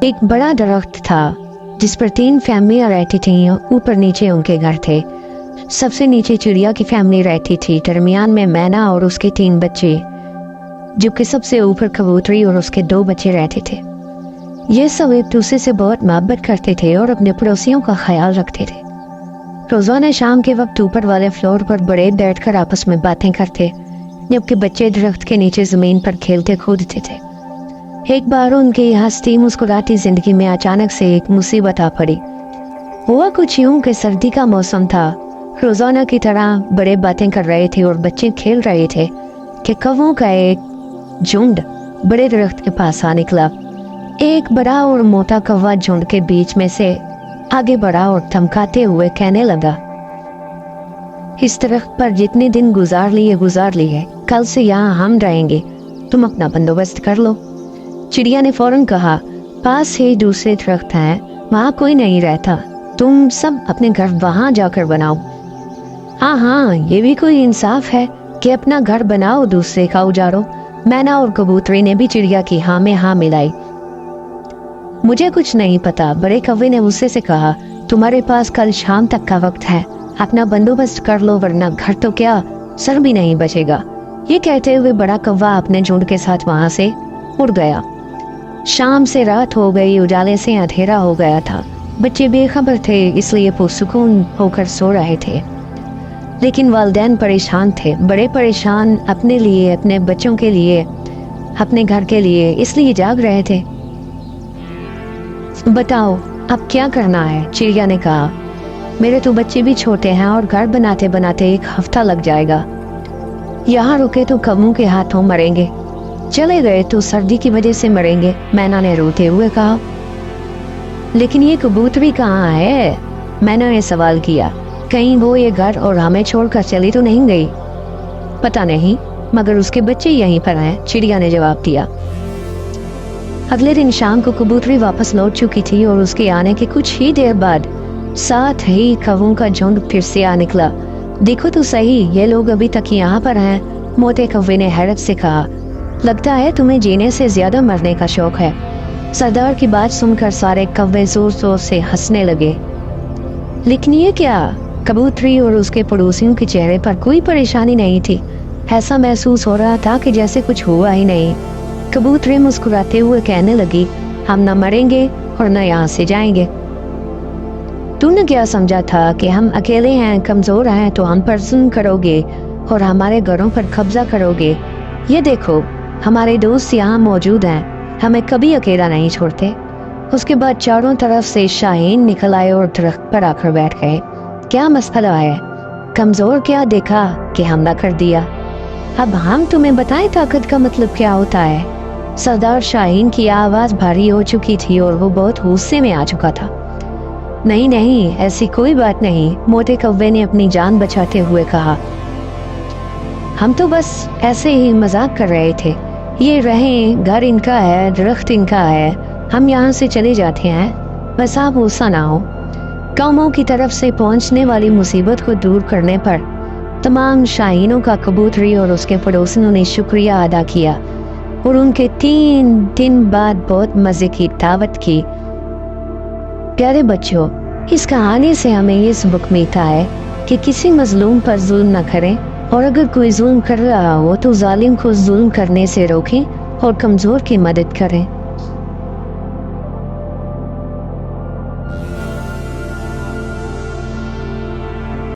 एक बड़ा दरख्त था जिस पर 3 फैमिलियां रहती थीं। ऊपर नीचे उनके घर थे। सबसे नीचे चिड़िया की फैमिली रहती थी, दरमियान में मैना और उसके 3 बच्चे, जबकि सबसे ऊपर कबूतरी और उसके 2 बच्चे रहते थे। ये सब एक दूसरे से बहुत मोहब्बत करते थे और अपने पड़ोसियों का ख्याल रखते थे। रोजाना शाम के वक्त ऊपर वाले फ्लोर पर बड़े बैठकर आपस में बातें करते, जबकि बच्चे दरख्त के नीचे जमीन पर खेलते कूदते थे। एक बार उनकी हंसती मुस्कुराती जिंदगी में अचानक से एक मुसीबत आ पड़ी। हुआ कुछ यूं कि सर्दी का मौसम था। रोजाना की तरह बड़े बातें कर रहे थे और बच्चे खेल रहे थे कि कौवों का एक झुंड बड़े दरख्त के पास आ निकला। एक बड़ा और मोटा कौवा झुंड के बीच में से आगे बढ़ा और धमकाते हुए कहने लगा, इस दरख्त पर जितने दिन गुजार लिए, कल से यहाँ हम रहेंगे, तुम अपना बंदोबस्त कर लो। चिड़िया ने फौरन कहा, पास ही दूसरे दरख्त हैं, वहाँ कोई नहीं रहता, तुम सब अपने घर वहाँ जाकर बनाओ। हाँ, ये भी कोई इंसाफ है कि अपना घर बनाओ, दूसरे का उजाड़ो। मैना और कबूतरी ने भी चिड़िया की हाँ में हाँ मिलाई। मुझे कुछ नहीं पता, बड़े कौवे ने गुस्से से कहा, तुम्हारे पास कल शाम तक का वक्त है, अपना बंदोबस्त कर लो, वरना घर तो क्या सर भी नहीं बचेगा। ये कहते हुए बड़ा कौवा अपने झुंड के साथ वहां से उड़ गया। शाम से रात हो गई, उजाले से अंधेरा हो गया था। बच्चे बेखबर थे, इसलिए पुरसुकून होकर सो रहे थे, लेकिन वालिदैन परेशान थे, बड़े परेशान, अपने लिए, अपने बच्चों के लिए, अपने घर के लिए, इसलिए जाग रहे थे। बताओ अब क्या करना है, चिड़िया ने कहा। मेरे तो बच्चे भी छोटे हैं और घर बनाते बनाते 1 हफ्ता लग जाएगा। यहाँ रुके तो कौवों के हाथों मरेंगे, चले गए तो सर्दी की वजह से मरेंगे, मैना ने रोते हुए कहा। लेकिन ये कबूतरी कहाँ है? मैना ने सवाल किया। कहीं वो ये घर और हमें छोड़कर चली तो नहीं गई? पता नहीं, मगर उसके बच्चे यहीं पर हैं, चिड़िया ने जवाब दिया। अगले दिन शाम को कबूतरी वापस लौट चुकी थी और उसके आने के कुछ ही देर बाद साथ ही कौवों का झुंड फिर से आ निकला। देखो तो सही, ये लोग अभी तक यहाँ पर हैं, मोटे कौवे ने हैरत से कहा। लगता है तुम्हें जीने से ज्यादा मरने का शौक है। सरदार की बात सुनकर सारे कौवे जोर जोर से हंसने लगे। लेकिन ये क्या? कबूतरी और उसके पड़ोसियों के चेहरे पर कोई परेशानी नहीं थी। ऐसा महसूस हो रहा था कि जैसे कुछ हुआ ही नहीं। कबूतरी मुस्कुराते हुए कहने लगी, हम न मरेंगे और न यहाँ से जाएंगे। तूने क्या समझा था कि हम अकेले हैं, कमजोर हैं, तो हम पर जुल्म करोगे और हमारे घरों पर कब्जा करोगे? ये देखो, हमारे दोस्त यहाँ मौजूद हैं, हमें कभी अकेला नहीं छोड़ते। उसके बाद चारों तरफ से शाहीन निकल आए और दरख्त पर आकर बैठ गए। क्या मसला है? कमजोर क्या देखा कि हमला कर दिया? अब हम तुम्हें बताएं ताकत का मतलब क्या होता है? सरदार शाहीन की आवाज भारी हो चुकी थी और वो बहुत गुस्से में आ चुका था। नहीं, ऐसी कोई बात नहीं, मोटे कौवे ने अपनी जान बचाते हुए कहा। हम तो बस ऐसे ही मजाक कर रहे थे। ये रहें, घर इनका है, दरख्त इनका है, हम यहाँ से चले जाते हैं, बस आप गुस्सा ना हो। कौमों की तरफ से पहुँचने वाली मुसीबत को दूर करने पर तमाम शाहीनों का कबूतरी और उसके पड़ोसियों ने शुक्रिया अदा किया और उनके 3 दिन बाद बहुत मजे की दावत की। प्यारे बच्चों, इस कहानी से हमें ये सबक मिलता है कि किसी मजलूम पर जुल्म न करें, और अगर कोई जुल्म कर रहा हो तो जालिम को जुल्म करने से रोकें और कमजोर की मदद करें।